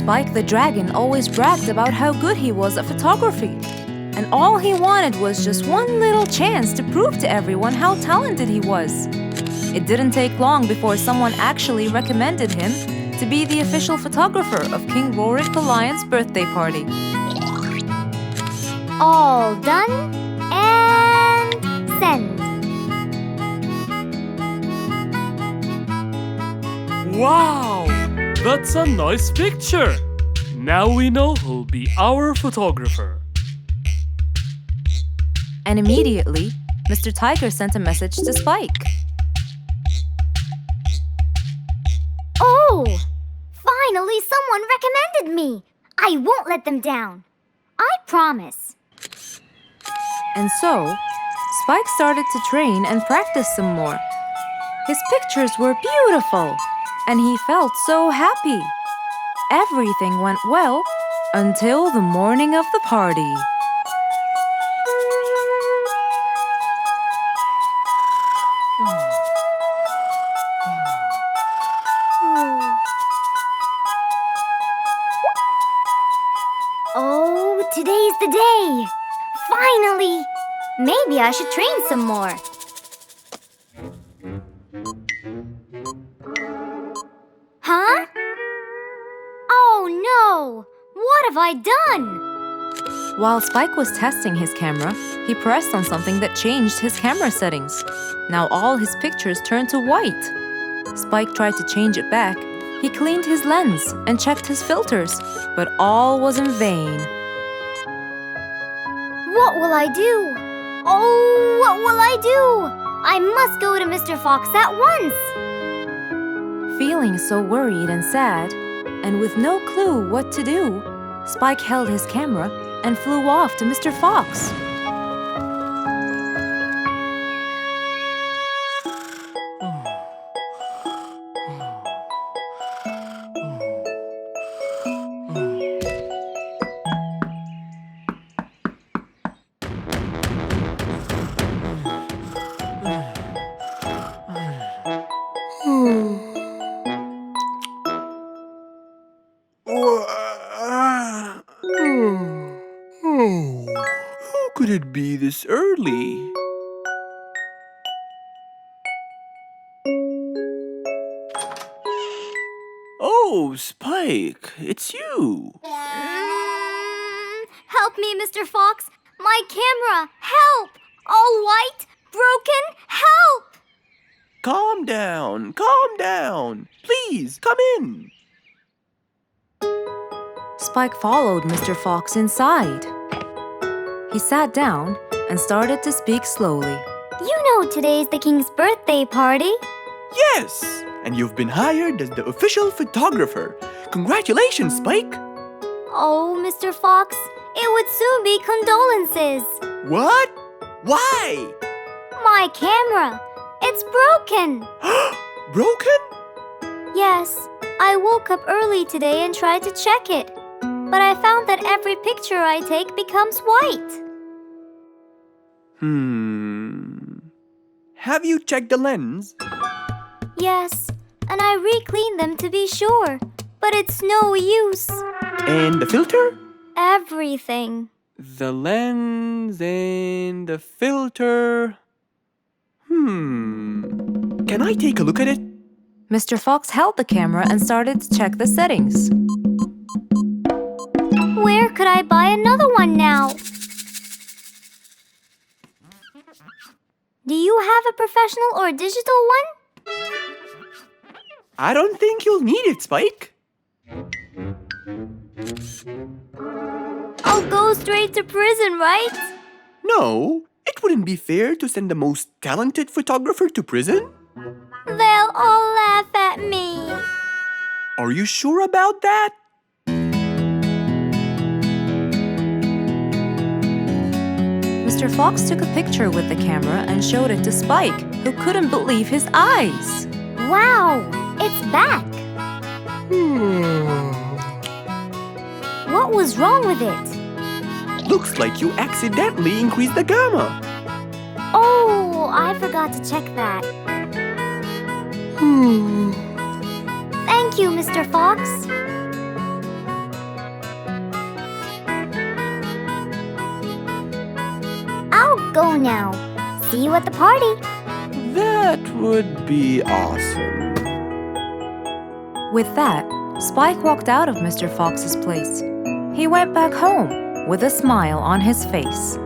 Spike the Dragon always bragged about how good he was at photography. And all he wanted was just one little chance to prove to everyone how talented he was. It didn't take long before someone actually recommended him to be the official photographer of King Rorik the Lion's birthday party. All done and send. Wow! That's a nice picture! Now we know who'll be our photographer. And immediately, Mr. Tiger sent a message to Spike. Oh! Finally, someone recommended me! I won't let them down. I promise. And so, Spike started to train and practice some more. His pictures were beautiful, and he felt so happy. Everything went well until the morning of the party. Oh, today's the day! Finally! Maybe I should train some more. Huh? Oh no! What have I done? While Spike was testing his camera, he pressed on something that changed his camera settings. Now all his pictures turned to white. Spike tried to change it back. He cleaned his lens and checked his filters, but all was in vain. What will I do? Oh, what will I do? I must go to MrFox at once. Feeling so worried and sad, and with no clue what to do, Spike held his camera and flew off to Mr. Fox. Who could it be this early? Oh, Spike, it's you. Help me, Mr. Fox. My camera. Help! All white, broken. Help! Calm down, calm down. Please, come in. Spike followed Mr. Fox inside. He sat down and started to speak slowly. You know today's the king's birthday party. Yes, and you've been hired as the official photographer. Congratulations, Spike. Oh, Mr. Fox, it would soon be condolences. What? Why? My camera. It's broken. Broken? Yes, I woke up early today and tried to check it. But I found that every picture I take becomes white. Have you checked the lens? Yes, and I re-cleaned them to be sure. But it's no use. And the filter? Everything. The lens and the filter. Can I take a look at it? Mr. Fox held the camera and started to check the settings. Where could I buy another one now? Do you have a professional or digital one? I don't think you'll need it, Spike. I'll go straight to prison, right? No, it wouldn't be fair to send the most talented photographer to prison. They'll all laugh at me. Are you sure about that? Mr. Fox took a picture with the camera and showed it to Spike, who couldn't believe his eyes. Wow, it's back. What was wrong with it? Looks like you accidentally increased the gamma. Oh, I forgot to check that. Thank you, Mr. Fox. go now. See you at the party. That would be awesome. With that, Spike walked out of Mr. Fox's place. He went back home with a smile on his face.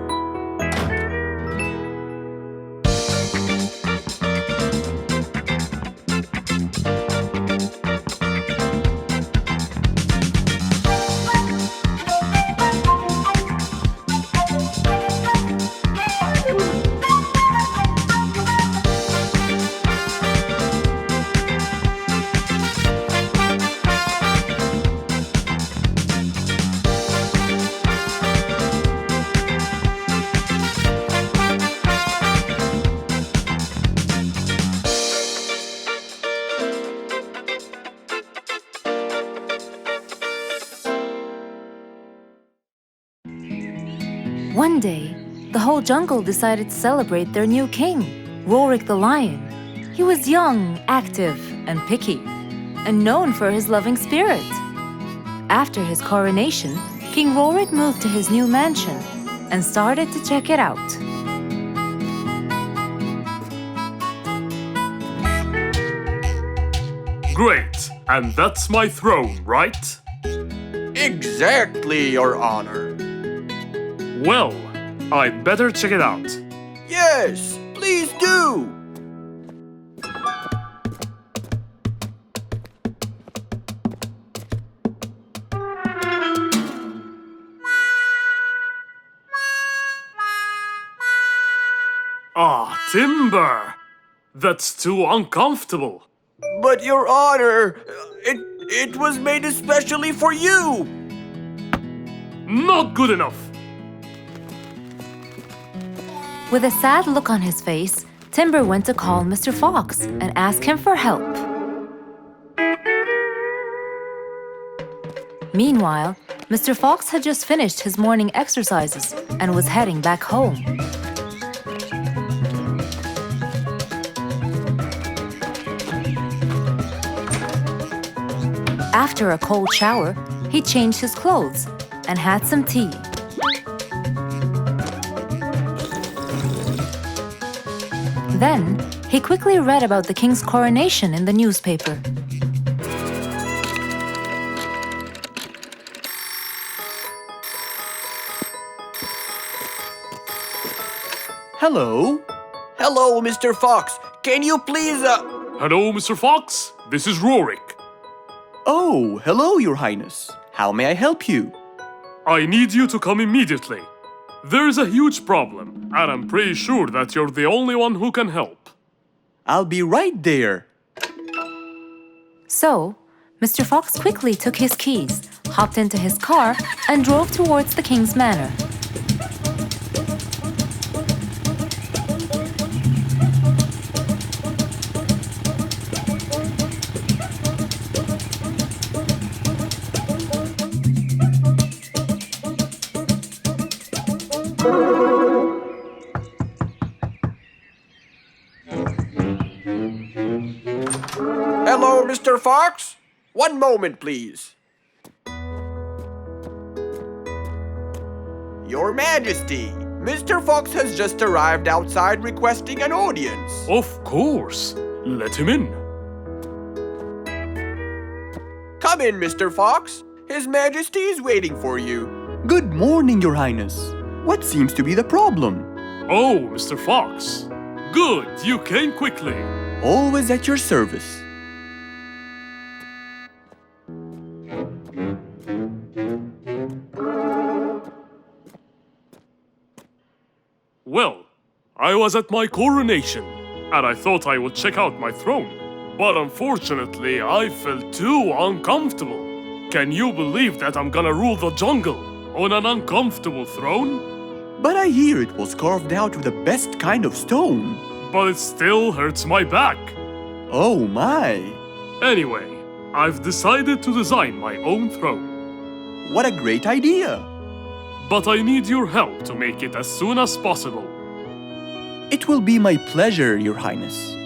One day, the whole jungle decided to celebrate their new king, Rorik the lion. He was young, active, and picky, and known for his loving spirit. After his coronation, King Rorik moved to his new mansion and started to check it out. Great, and that's my throne, right? Exactly, Your Honor. Well, I'd better check it out. Yes, please do. Ah, timber! That's too uncomfortable. But Your Honor, it was made especially for you. Not good enough. With a sad look on his face, Timber went to call Mr. Fox and ask him for help. Meanwhile, Mr. Fox had just finished his morning exercises and was heading back home. After a cold shower, he changed his clothes and had some tea. Then, he quickly read about the king's coronation in the newspaper. Hello? Hello, Mr. Fox. Can you please, Hello, Mr. Fox. This is Rorik. Oh, hello, Your Highness. How may I help you? I need you to come immediately. There's a huge problem, and I'm pretty sure that you're the only one who can help. I'll be right there. So, Mr. Fox quickly took his keys, hopped into his car, and drove towards the king's manor. Hello, Mr. Fox. One moment, please. Your Majesty, Mr. Fox has just arrived outside requesting an audience. Of course. Let him in. Come in, Mr. Fox. His Majesty is waiting for you. Good morning, Your Highness. What seems to be the problem? Oh, Mr. Fox. Good, you came quickly. Always at your service. Well, I was at my coronation, and I thought I would check out my throne. But unfortunately, I felt too uncomfortable. Can you believe that I'm gonna rule the jungle on an uncomfortable throne? But I hear it was carved out of the best kind of stone. But it still hurts my back. Oh my! Anyway, I've decided to design my own throne. What a great idea! But I need your help to make it as soon as possible. It will be my pleasure, Your Highness.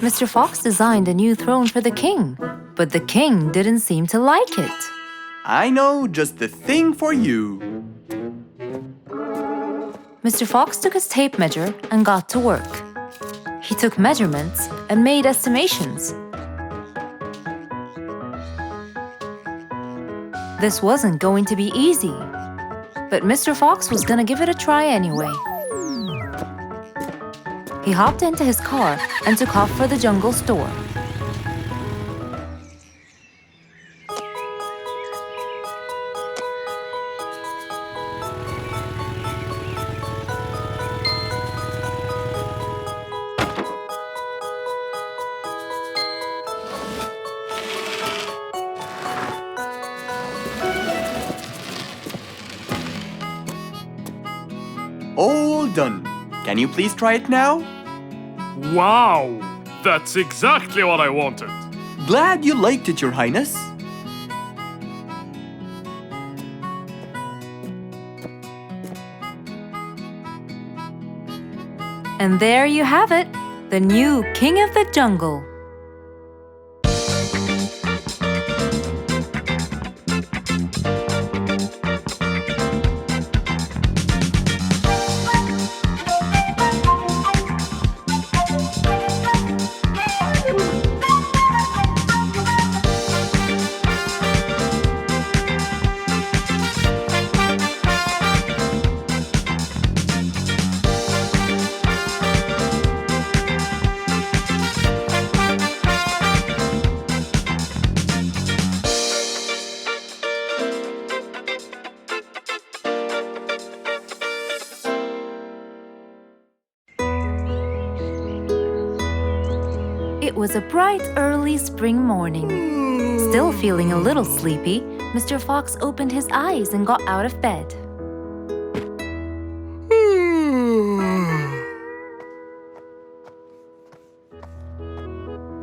Mr. Fox designed a new throne for the king, but the king didn't seem to like it. I know just the thing for you. Mr. Fox took his tape measure and got to work. He took measurements and made estimations. This wasn't going to be easy, but Mr. Fox was gonna give it a try anyway. He hopped into his car and took off for the jungle store. All done. Can you please try it now? Wow! That's exactly what I wanted. Glad you liked it, Your Highness. And there you have it, the new King of the Jungle. It was a bright, early spring morning. Still feeling a little sleepy, Mr. Fox opened his eyes and got out of bed.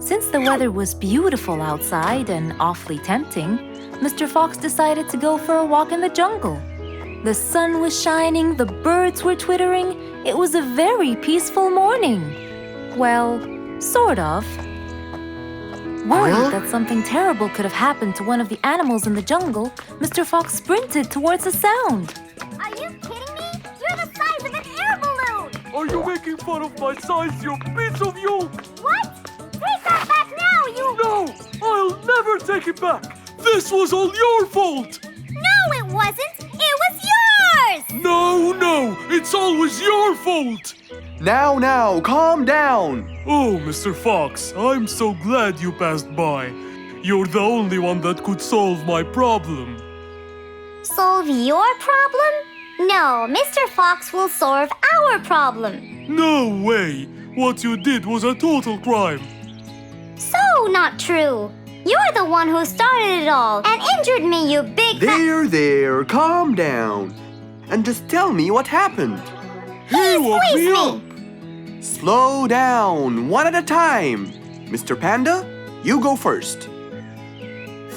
Since the weather was beautiful outside and awfully tempting, Mr. Fox decided to go for a walk in the jungle. The sun was shining, the birds were twittering. It was a very peaceful morning. Well, sort of. Worried that something terrible could have happened to one of the animals in the jungle, Mr. Fox sprinted towards the sound. Are you kidding me? You're the size of an air balloon! Are you making fun of my size, you piece of you? What? Take that back now, you... No! I'll never take it back! This was all your fault! No, it wasn't! It was yours! No! It's always your fault! Now, calm down. Oh, Mr. Fox, I'm so glad you passed by. You're the only one that could solve my problem. Solve your problem? No, Mr. Fox will solve our problem. No way! What you did was a total crime. So not true. You're the one who started it all and injured me, you big... There, calm down. And just tell me what happened. He woke me up. Slow down, one at a time. Mr. Panda, you go first.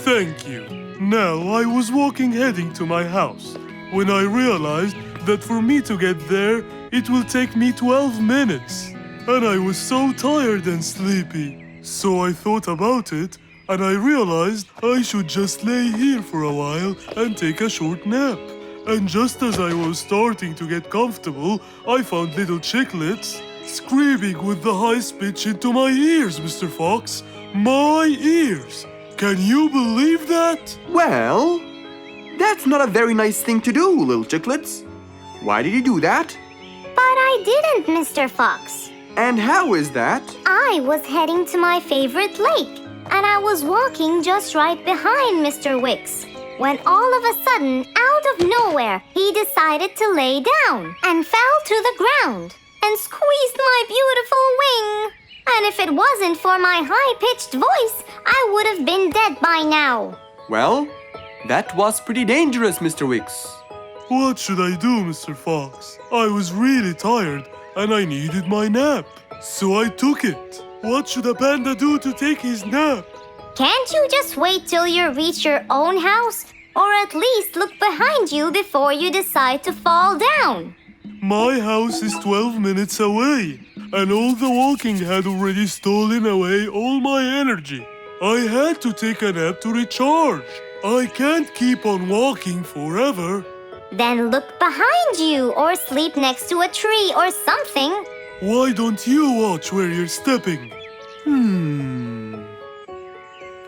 Thank you. Now, I was walking heading to my house when I realized that for me to get there, it will take me 12 minutes. And I was so tired and sleepy. So I thought about it, and I realized I should just lay here for a while and take a short nap. And just as I was starting to get comfortable, I found little chicklets screaming with the highest pitch into my ears, Mr. Fox. My ears! Can you believe that? Well, that's not a very nice thing to do, little chicklets. Why did you do that? But I didn't, Mr. Fox. And how is that? I was heading to my favorite lake, and I was walking just right behind Mr. Wicks, when all of a sudden, out of nowhere, he decided to lay down and fell to the ground and squeezed my beautiful wing. And if it wasn't for my high-pitched voice, I would have been dead by now. Well, that was pretty dangerous, Mr. Wicks. What should I do, Mr. Fox? I was really tired and I needed my nap. So I took it. What should a panda do to take his nap? Can't you just wait till you reach your own house? Or at least look behind you before you decide to fall down? My house is 12 minutes away, and all the walking had already stolen away all my energy. I had to take a nap to recharge. I can't keep on walking forever. Then look behind you or sleep next to a tree or something. Why don't you watch where you're stepping?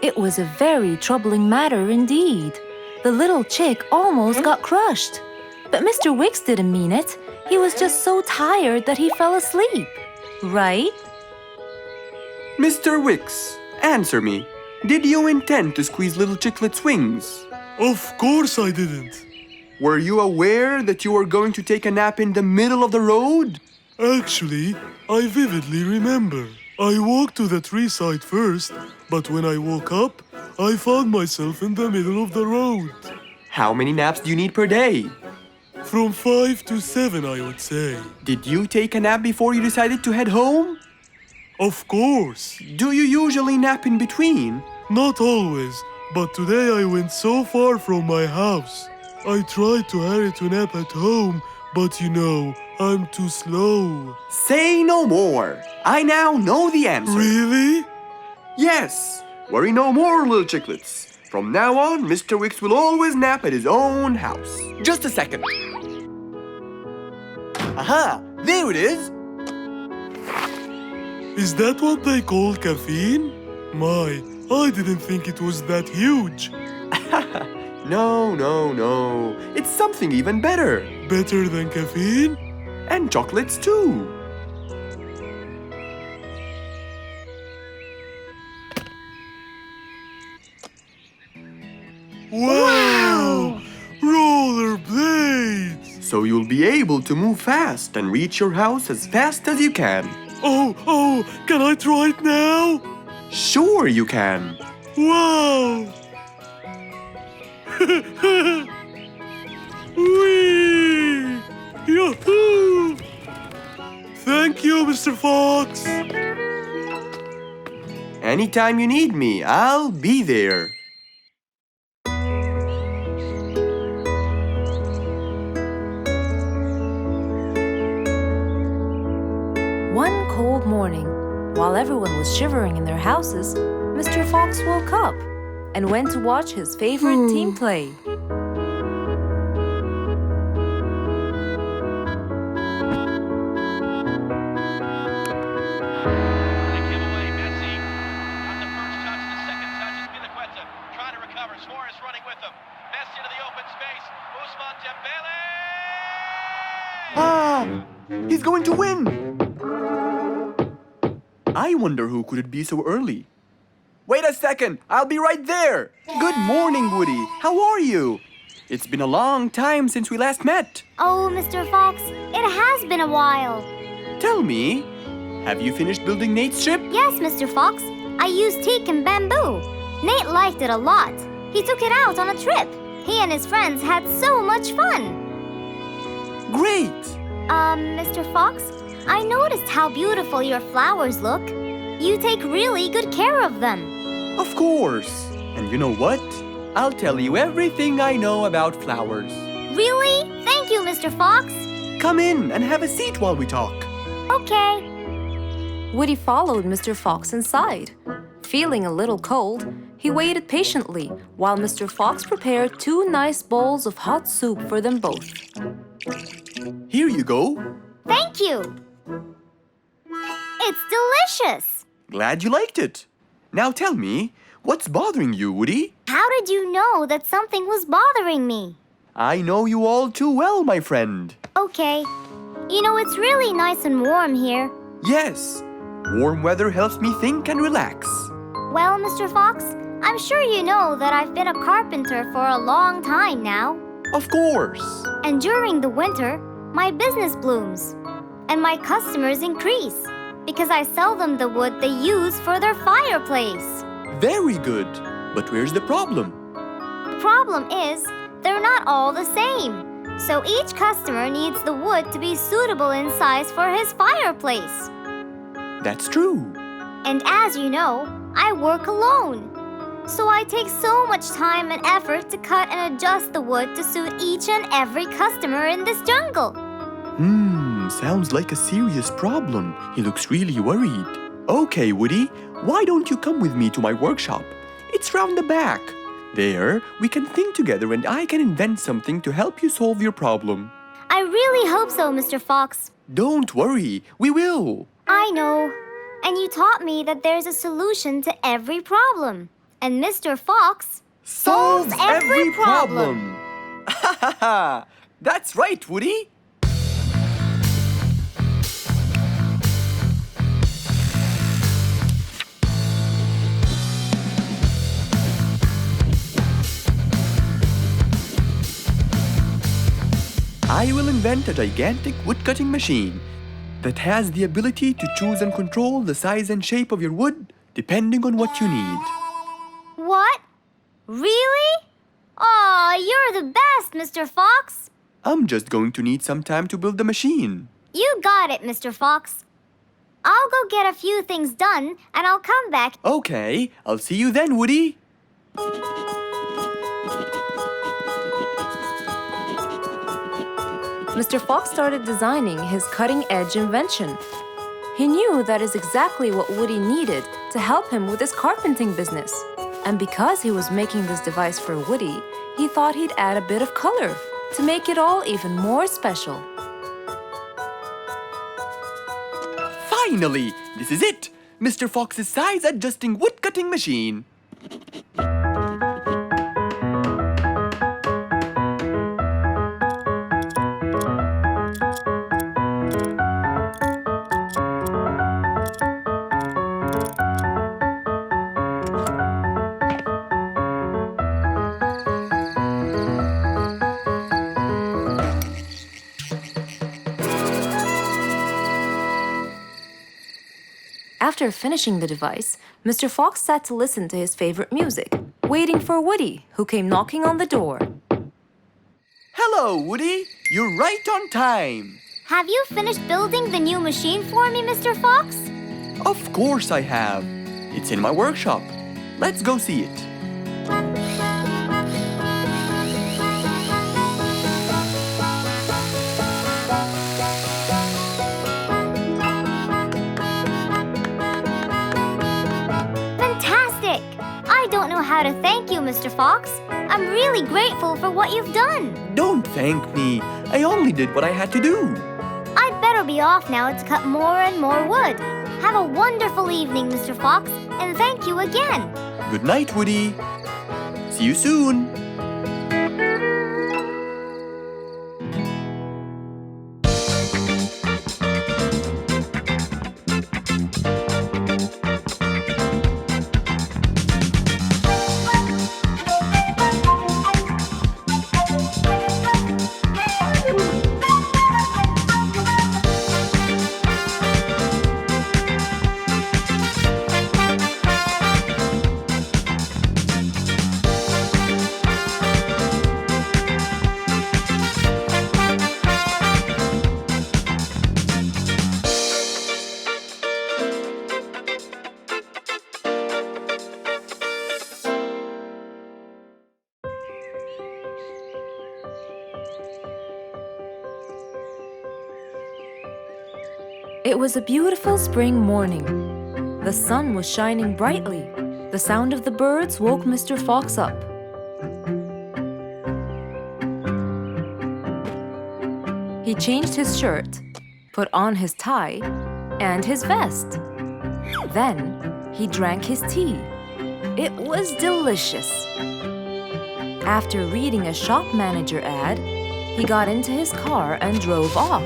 It was a very troubling matter indeed. The little chick almost got crushed. But Mr. Wicks didn't mean it. He was just so tired that he fell asleep. Right? Mr. Wicks, answer me. Did you intend to squeeze little Chicklet's wings? Of course I didn't. Were you aware that you were going to take a nap in the middle of the road? Actually, I vividly remember. I walked to the tree side first, but when I woke up, I found myself in the middle of the road. How many naps do you need per day? From 5 to 7, I would say. Did you take a nap before you decided to head home? Of course. Do you usually nap in between? Not always, but today I went so far from my house. I tried to hurry to nap at home, but you know, I'm too slow. Say no more. I now know the answer. Really? Yes. Worry no more, little Chicklets. From now on, Mr. Wicks will always nap at his own house. Just a second. Aha! There it is! Is that what they call caffeine? My, I didn't think it was that huge. No. It's something even better. Better than caffeine? And chocolates too. Wow! Rollerblades! So you'll be able to move fast and reach your house as fast as you can. Oh, can I try it now? Sure you can. Wow! Whee! Yahoo! Thank you, Mr. Fox. Anytime you need me, I'll be there. One cold morning, while everyone was shivering in their houses, Mr. Fox woke up and went to watch his favorite team play. He's going to win! I wonder who could it be so early? Wait a second! I'll be right there! Good morning, Woody! How are you? It's been a long time since we last met. Oh, Mr. Fox, it has been a while. Tell me, have you finished building Nate's ship? Yes, Mr. Fox. I used teak and bamboo. Nate liked it a lot. He took it out on a trip. He and his friends had so much fun. Great! Mr. Fox, I noticed how beautiful your flowers look. You take really good care of them. Of course. And you know what? I'll tell you everything I know about flowers. Really? Thank you, Mr. Fox. Come in and have a seat while we talk. Okay. Woody followed Mr. Fox inside. Feeling a little cold, he waited patiently while Mr. Fox prepared 2 nice bowls of hot soup for them both. Here you go. Thank you. It's delicious. Glad you liked it. Now tell me, what's bothering you, Woody? How did you know that something was bothering me? I know you all too well, my friend. Okay. You know, it's really nice and warm here. Yes, warm weather helps me think and relax. Well, Mr. Fox, I'm sure you know that I've been a carpenter for a long time now. Of course. And during the winter, my business blooms. And my customers increase because I sell them the wood they use for their fireplace. Very good. But where's the problem? The problem is, they're not all the same. So each customer needs the wood to be suitable in size for his fireplace. That's true. And as you know, I work alone. So I take so much time and effort to cut and adjust the wood to suit each and every customer in this jungle. Sounds like a serious problem. He looks really worried. Okay, Woody, why don't you come with me to my workshop? It's round the back. There, we can think together and I can invent something to help you solve your problem. I really hope so, Mr. Fox. Don't worry, we will. I know. And you taught me that there's a solution to every problem. And Mr. Fox solves every problem. Ha ha ha! That's right, Woody. I will invent a gigantic wood-cutting machine that has the ability to choose and control the size and shape of your wood depending on what you need. What? Really? Aw, you're the best, Mr. Fox. I'm just going to need some time to build the machine. You got it, Mr. Fox. I'll go get a few things done and I'll come back. Okay, I'll see you then, Woody. Mr. Fox started designing his cutting-edge invention. He knew that is exactly what Woody needed to help him with his carpenting business. And because he was making this device for Woody, he thought he'd add a bit of color to make it all even more special. Finally, this is it! Mr. Fox's size-adjusting wood-cutting machine. After finishing the device, Mr. Fox sat to listen to his favorite music, waiting for Woody, who came knocking on the door. Hello, Woody. You're right on time. Have you finished building the new machine for me, Mr. Fox? Of course I have. It's in my workshop. Let's go see it. Fantastic! I don't know how to thank you, Mr. Fox. I'm really grateful for what you've done. Don't thank me. I only did what I had to do. I'd better be off now to cut more and more wood. Have a wonderful evening, Mr. Fox, and thank you again. Good night, Woody. See you soon. It was a beautiful spring morning. The sun was shining brightly. The sound of the birds woke Mr. Fox up. He changed his shirt, put on his tie, and his vest. Then he drank his tea. It was delicious. After reading a shop manager ad, he got into his car and drove off.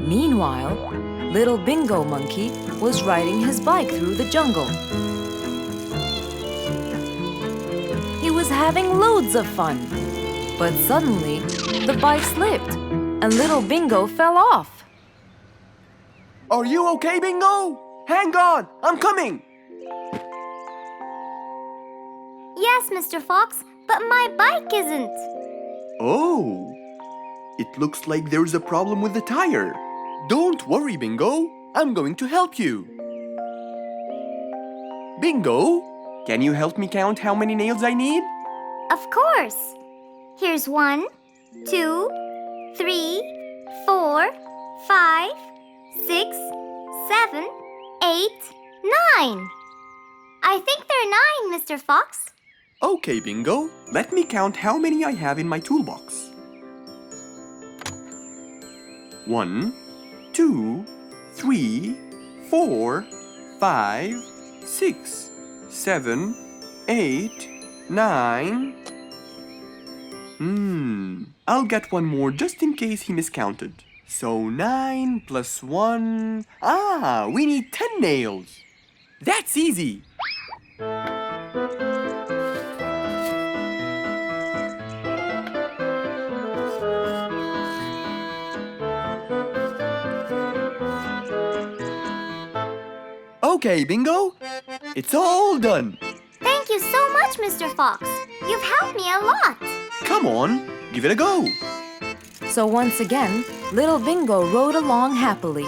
Meanwhile, little Bingo Monkey was riding his bike through the jungle. He was having loads of fun, but suddenly the bike slipped and little Bingo fell off. Are you okay, Bingo? Hang on, I'm coming. Yes, Mr. Fox, but my bike isn't. Oh, it looks like there's a problem with the tire. Don't worry, Bingo. I'm going to help you. Bingo, Can you help me count how many nails I need? Of course. Here's 1, 2, 3, 4, 5, 6, 7, 8, 9. I think there are 9, Mr. Fox. Okay, Bingo. Let me count how many I have in my toolbox. 1, 2, 3, 4, 5, 6, 7, 8, 9. I'll get one more just in case he miscounted. So 9 plus 1. We need 10 nails. That's easy. Okay, Bingo. It's all done. Thank you so much, Mr. Fox. You've helped me a lot. Come on, give it a go. So once again, little Bingo rode along happily.